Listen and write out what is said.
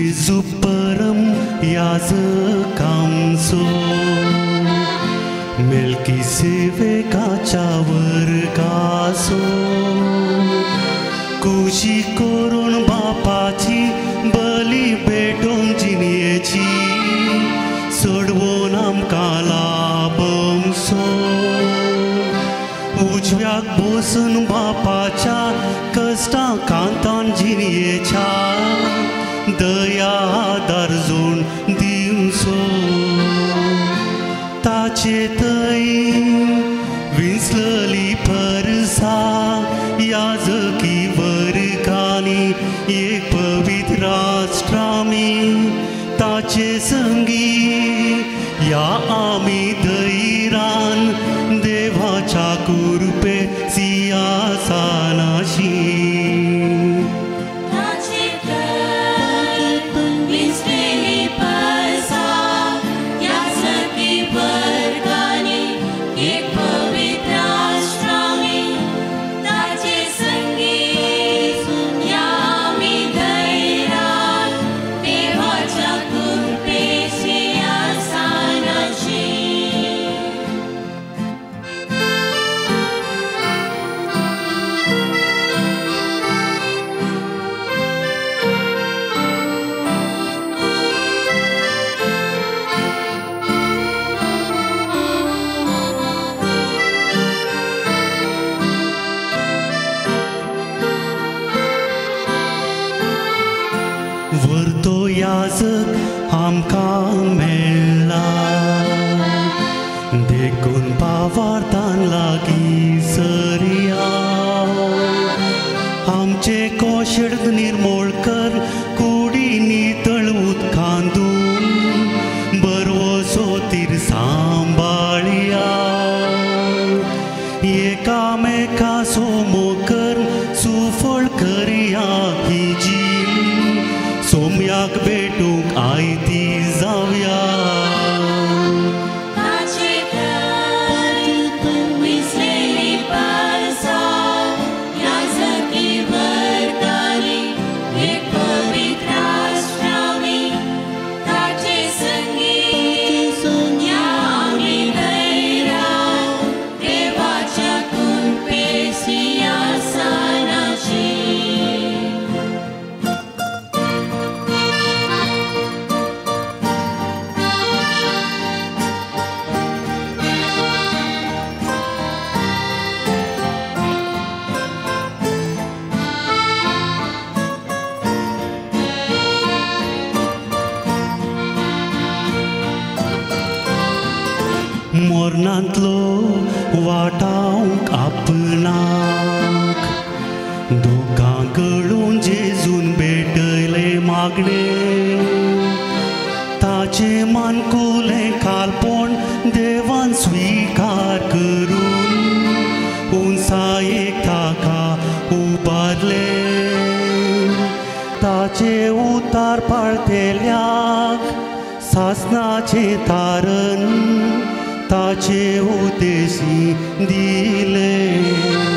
Jezu परम याजकांचो मेल्कीसेदेकाच्या वर्गाचो कुशी करून बापाची बली भेटोवंक जिणेची सोडवून आमकां लाभमसो उजव्याक बसून बापाच्या कश्टां कांतान जिणेच्या दया दारजून दिवचो ताचे थंय विंचलली परसां याजकी वर्गांनी एक पवित्र राष्ट्रामी ताचे संगी या आमी धैरान देवाच्या कृपे सिंहासनाशी वर्तो याजक आमकां मेळ्ळा देखून पावार्थान लागीं सरया आमचे कोशड निर्मोळ कर कुडी नितळ उदकांतून बरवो सोतीर सांबाळया एकामेका सोमो कर सुफळ करया ही जी सोम्याक भेटूंक आयती जावया मोरणांतलो वाटावंक आपणाक दुखां गळून जेजून भेटयले मागणे ताचे मानकुलें कालपण देवान स्विकार करून उंचायेक ताका उबारले ताचे उतार पाळतेल्याक सासणाचे तारण ताचे उद्देशी दिले